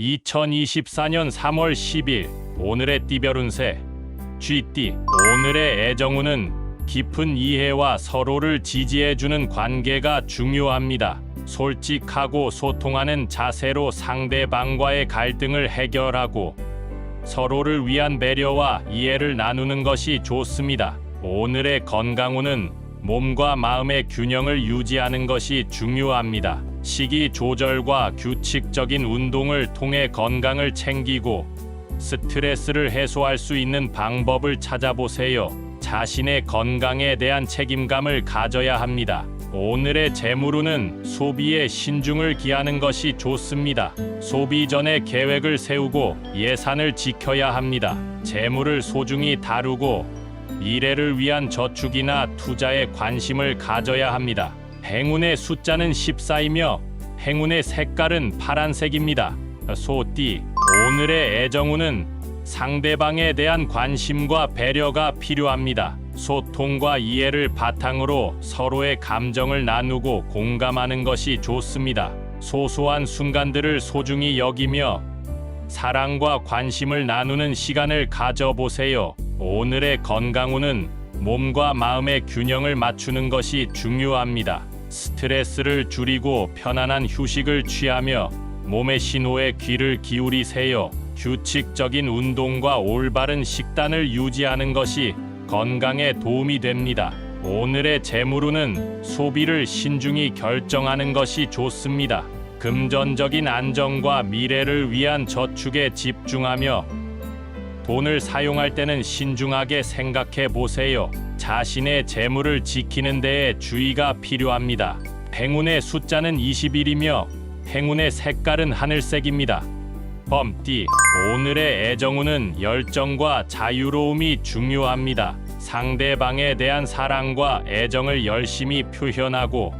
2024년 3월 10일 오늘의 띠별 운세 쥐띠. 오늘의 애정운은 깊은 이해와 서로를 지지해주는 관계가 중요합니다. 솔직하고 소통하는 자세로 상대방과의 갈등을 해결하고 서로를 위한 배려와 이해를 나누는 것이 좋습니다. 오늘의 건강운은 몸과 마음의 균형을 유지하는 것이 중요합니다. 식이 조절과 규칙적인 운동을 통해 건강을 챙기고 스트레스를 해소할 수 있는 방법을 찾아보세요. 자신의 건강에 대한 책임감을 가져야 합니다. 오늘의 재물운은 소비에 신중을 기하는 것이 좋습니다. 소비 전에 계획을 세우고 예산을 지켜야 합니다. 재물을 소중히 다루고 미래를 위한 저축이나 투자에 관심을 가져야 합니다. 행운의 숫자는 14이며 행운의 색깔은 파란색입니다. 소띠. 오늘의 애정운은 상대방에 대한 관심과 배려가 필요합니다. 소통과 이해를 바탕으로 서로의 감정을 나누고 공감하는 것이 좋습니다. 소소한 순간들을 소중히 여기며 사랑과 관심을 나누는 시간을 가져보세요. 오늘의 건강운은 몸과 마음의 균형을 맞추는 것이 중요합니다. 스트레스를 줄이고 편안한 휴식을 취하며 몸의 신호에 귀를 기울이세요. 규칙적인 운동과 올바른 식단을 유지하는 것이 건강에 도움이 됩니다. 오늘의 재물운은 소비를 신중히 결정하는 것이 좋습니다. 금전적인 안정과 미래를 위한 저축에 집중하며 돈을 사용할 때는 신중하게 생각해 보세요. 자신의 재물을 지키는 데에 주의가 필요합니다. 행운의 숫자는 21이며 행운의 색깔은 하늘색입니다. 범띠. 오늘의 애정운은 열정과 자유로움이 중요합니다. 상대방에 대한 사랑과 애정을 열심히 표현하고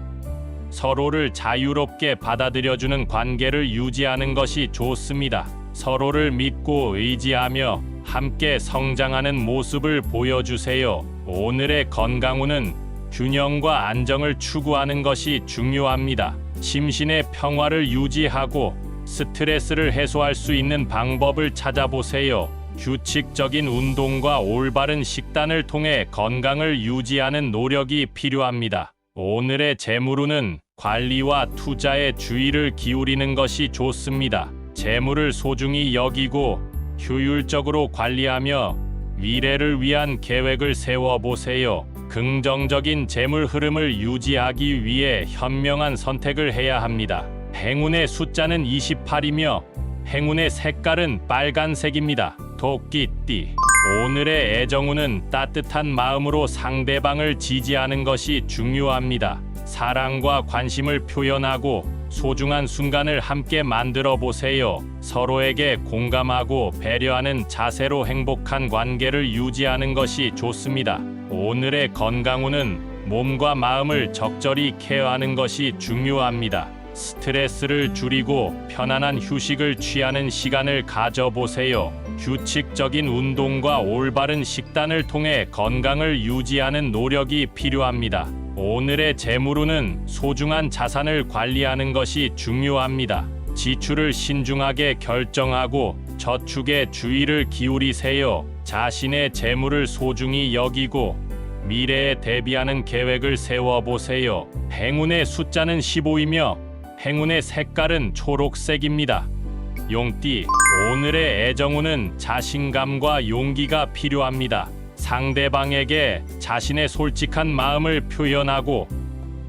서로를 자유롭게 받아들여주는 관계를 유지하는 것이 좋습니다. 서로를 믿고 의지하며 함께 성장하는 모습을 보여주세요. 오늘의 건강운은 균형과 안정을 추구하는 것이 중요합니다. 심신의 평화를 유지하고 스트레스를 해소할 수 있는 방법을 찾아보세요. 규칙적인 운동과 올바른 식단을 통해 건강을 유지하는 노력이 필요합니다. 오늘의 재물운은 관리와 투자에 주의를 기울이는 것이 좋습니다. 재물을 소중히 여기고 효율적으로 관리하며 미래를 위한 계획을 세워보세요. 긍정적인 재물 흐름을 유지하기 위해 현명한 선택을 해야 합니다. 행운의 숫자는 28이며 행운의 색깔은 빨간색입니다. 토끼띠. 오늘의 애정운은 따뜻한 마음으로 상대방을 지지하는 것이 중요합니다. 사랑과 관심을 표현하고 소중한 순간을 함께 만들어 보세요. 서로에게 공감하고 배려하는 자세로 행복한 관계를 유지하는 것이 좋습니다. 오늘의 건강운은 몸과 마음을 적절히 케어하는 것이 중요합니다. 스트레스를 줄이고 편안한 휴식을 취하는 시간을 가져보세요. 규칙적인 운동과 올바른 식단을 통해 건강을 유지하는 노력이 필요합니다. 오늘의 재물운은 소중한 자산을 관리하는 것이 중요합니다. 지출을 신중하게 결정하고 저축에 주의를 기울이세요. 자신의 재물을 소중히 여기고 미래에 대비하는 계획을 세워보세요. 행운의 숫자는 15이며 행운의 색깔은 초록색입니다. 용띠. 오늘의 애정운은 자신감과 용기가 필요합니다. 상대방에게 자신의 솔직한 마음을 표현하고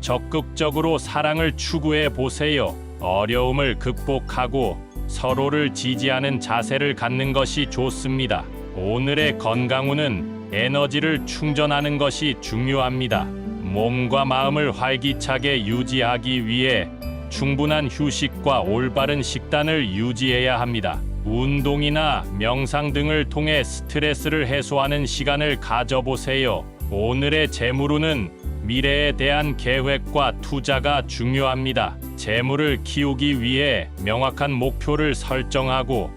적극적으로 사랑을 추구해 보세요. 어려움을 극복하고 서로를 지지하는 자세를 갖는 것이 좋습니다. 오늘의 건강운은 에너지를 충전하는 것이 중요합니다. 몸과 마음을 활기차게 유지하기 위해 충분한 휴식과 올바른 식단을 유지해야 합니다. 운동이나 명상 등을 통해 스트레스를 해소하는 시간을 가져보세요. 오늘의 재물운은 미래에 대한 계획과 투자가 중요합니다. 재물을 키우기 위해 명확한 목표를 설정하고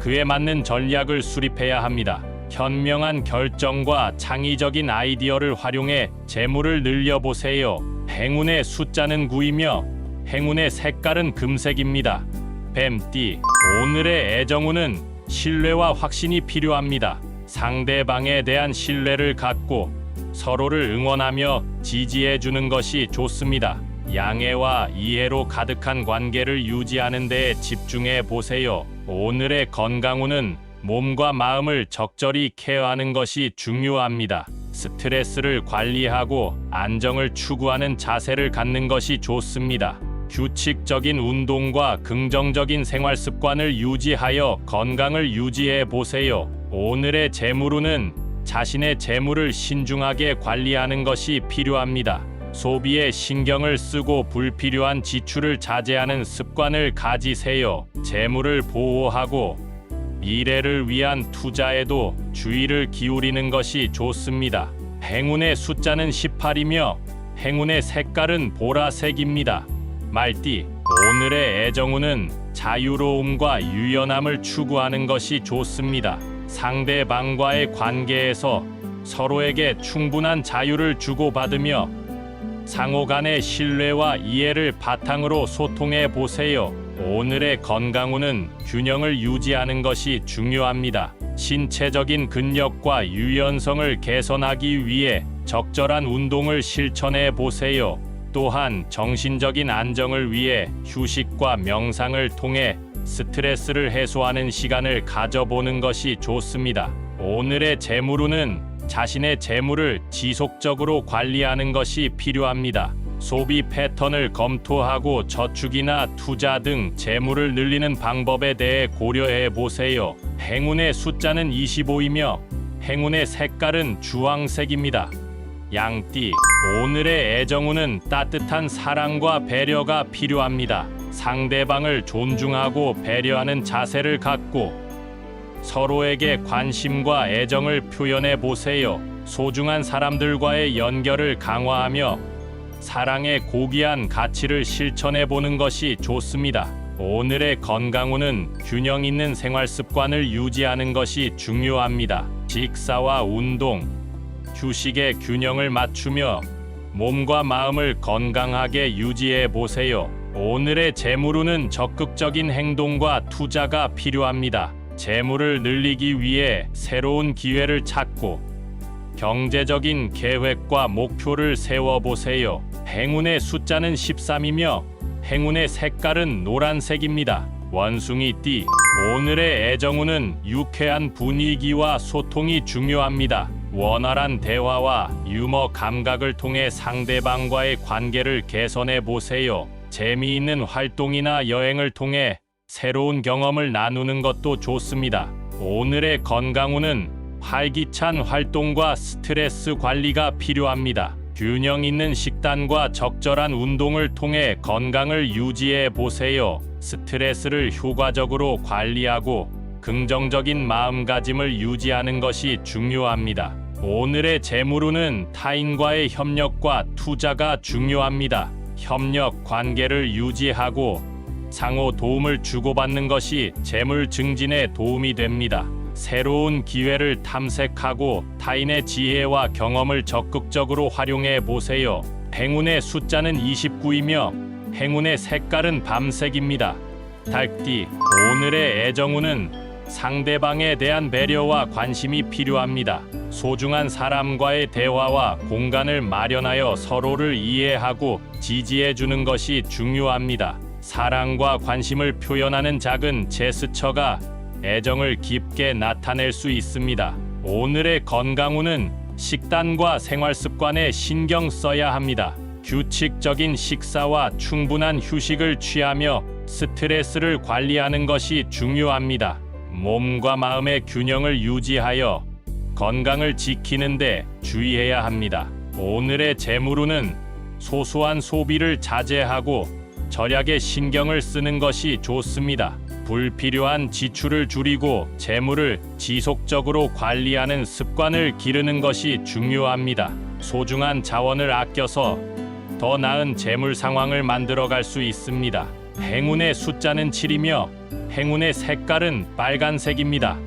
그에 맞는 전략을 수립해야 합니다. 현명한 결정과 창의적인 아이디어를 활용해 재물을 늘려보세요. 행운의 숫자는 9이며 행운의 색깔은 금색입니다. 뱀띠, 오늘의 애정운은 신뢰와 확신이 필요합니다. 상대방에 대한 신뢰를 갖고 서로를 응원하며 지지해주는 것이 좋습니다. 양해와 이해로 가득한 관계를 유지하는 데 집중해 보세요. 오늘의 건강운은 몸과 마음을 적절히 케어하는 것이 중요합니다. 스트레스를 관리하고 안정을 추구하는 자세를 갖는 것이 좋습니다. 규칙적인 운동과 긍정적인 생활 습관을 유지하여 건강을 유지해 보세요. 오늘의 재물운은 자신의 재물을 신중하게 관리하는 것이 필요합니다. 소비에 신경을 쓰고 불필요한 지출을 자제하는 습관을 가지세요. 재물을 보호하고 미래를 위한 투자에도 주의를 기울이는 것이 좋습니다. 행운의 숫자는 18이며 행운의 색깔은 보라색입니다. 말띠, 오늘의 애정운은 자유로움과 유연함을 추구하는 것이 좋습니다. 상대방과의 관계에서 서로에게 충분한 자유를 주고받으며 상호 간의 신뢰와 이해를 바탕으로 소통해 보세요. 오늘의 건강운은 균형을 유지하는 것이 중요합니다. 신체적인 근력과 유연성을 개선하기 위해 적절한 운동을 실천해 보세요. 또한 정신적인 안정을 위해 휴식과 명상을 통해 스트레스를 해소하는 시간을 가져보는 것이 좋습니다. 오늘의 재물운은 자신의 재물을 지속적으로 관리하는 것이 필요합니다. 소비 패턴을 검토하고 저축이나 투자 등 재물을 늘리는 방법에 대해 고려해 보세요. 행운의 숫자는 25이며 행운의 색깔은 주황색입니다. 양띠, 오늘의 애정운은 따뜻한 사랑과 배려가 필요합니다. 상대방을 존중하고 배려하는 자세를 갖고 서로에게 관심과 애정을 표현해 보세요. 소중한 사람들과의 연결을 강화하며 사랑의 고귀한 가치를 실천해 보는 것이 좋습니다. 오늘의 건강운은 균형 있는 생활 습관을 유지하는 것이 중요합니다. 식사와 운동, 휴식의 균형을 맞추며 몸과 마음을 건강하게 유지해 보세요. 오늘의 재물운은 적극적인 행동과 투자가 필요합니다. 재물을 늘리기 위해 새로운 기회를 찾고 경제적인 계획과 목표를 세워보세요. 행운의 숫자는 13이며 행운의 색깔은 노란색입니다. 원숭이띠, 오늘의 애정운은 유쾌한 분위기와 소통이 중요합니다. 원활한 대화와 유머 감각을 통해 상대방과의 관계를 개선해 보세요. 재미있는 활동이나 여행을 통해 새로운 경험을 나누는 것도 좋습니다. 오늘의 건강운은 활기찬 활동과 스트레스 관리가 필요합니다. 균형 있는 식단과 적절한 운동을 통해 건강을 유지해 보세요. 스트레스를 효과적으로 관리하고 긍정적인 마음가짐을 유지하는 것이 중요합니다. 오늘의 재물운은 타인과의 협력과 투자가 중요합니다. 협력 관계를 유지하고 상호 도움을 주고받는 것이 재물 증진에 도움이 됩니다. 새로운 기회를 탐색하고 타인의 지혜와 경험을 적극적으로 활용해 보세요. 행운의 숫자는 29이며 행운의 색깔은 밤색입니다. 닭띠, 오늘의 애정운은 상대방에 대한 배려와 관심이 필요합니다. 소중한 사람과의 대화와 공간을 마련하여 서로를 이해하고 지지해 주는 것이 중요합니다. 사랑과 관심을 표현하는 작은 제스처가 애정을 깊게 나타낼 수 있습니다. 오늘의 건강운은 식단과 생활 습관에 신경 써야 합니다. 규칙적인 식사와 충분한 휴식을 취하며 스트레스를 관리하는 것이 중요합니다. 몸과 마음의 균형을 유지하여 건강을 지키는 데 주의해야 합니다. 오늘의 재물운은 소소한 소비를 자제하고 절약에 신경을 쓰는 것이 좋습니다. 불필요한 지출을 줄이고 재물을 지속적으로 관리하는 습관을 기르는 것이 중요합니다. 소중한 자원을 아껴서 더 나은 재물 상황을 만들어갈 수 있습니다. 행운의 숫자는 7이며 행운의 색깔은 빨간색입니다.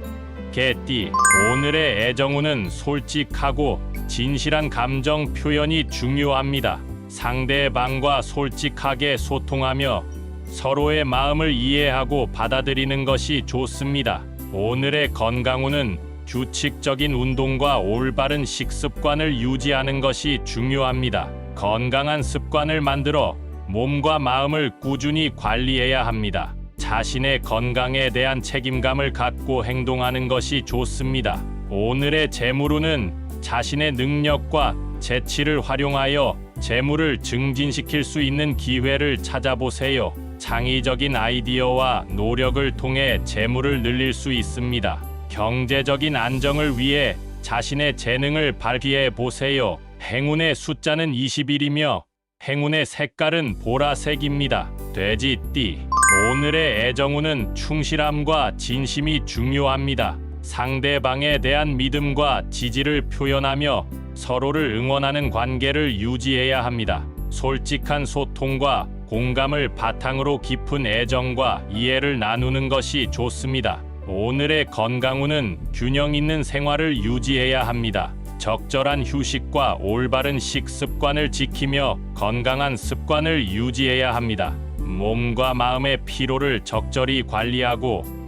개띠, 오늘의 애정운은 솔직하고 진실한 감정 표현이 중요합니다. 상대방과 솔직하게 소통하며 서로의 마음을 이해하고 받아들이는 것이 좋습니다. 오늘의 건강운은 규칙적인 운동과 올바른 식습관을 유지하는 것이 중요합니다. 건강한 습관을 만들어 몸과 마음을 꾸준히 관리해야 합니다. 자신의 건강에 대한 책임감을 갖고 행동하는 것이 좋습니다. 오늘의 재물운은 자신의 능력과 재치를 활용하여 재물을 증진시킬 수 있는 기회를 찾아보세요. 창의적인 아이디어와 노력을 통해 재물을 늘릴 수 있습니다. 경제적인 안정을 위해 자신의 재능을 발휘해 보세요. 행운의 숫자는 21이며 행운의 색깔은 보라색입니다. 돼지띠. 오늘의 애정운은 충실함과 진심이 중요합니다. 상대방에 대한 믿음과 지지를 표현하며 서로를 응원하는 관계를 유지해야 합니다. 솔직한 소통과 공감을 바탕으로 깊은 애정과 이해를 나누는 것이 좋습니다. 오늘의 건강운은 균형 있는 생활을 유지해야 합니다. 적절한 휴식과 올바른 식습관을 지키며 건강한 습관을 유지해야 합니다. 몸과 마음의 피로를 적절히 관리하고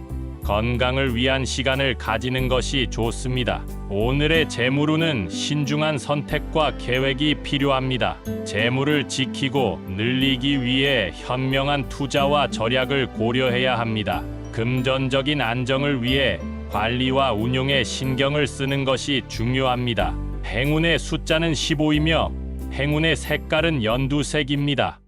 건강을 위한 시간을 가지는 것이 좋습니다. 오늘의 재물운은 신중한 선택과 계획이 필요합니다. 재물을 지키고 늘리기 위해 현명한 투자와 절약을 고려해야 합니다. 금전적인 안정을 위해 관리와 운용에 신경을 쓰는 것이 중요합니다. 행운의 숫자는 15이며 행운의 색깔은 연두색입니다.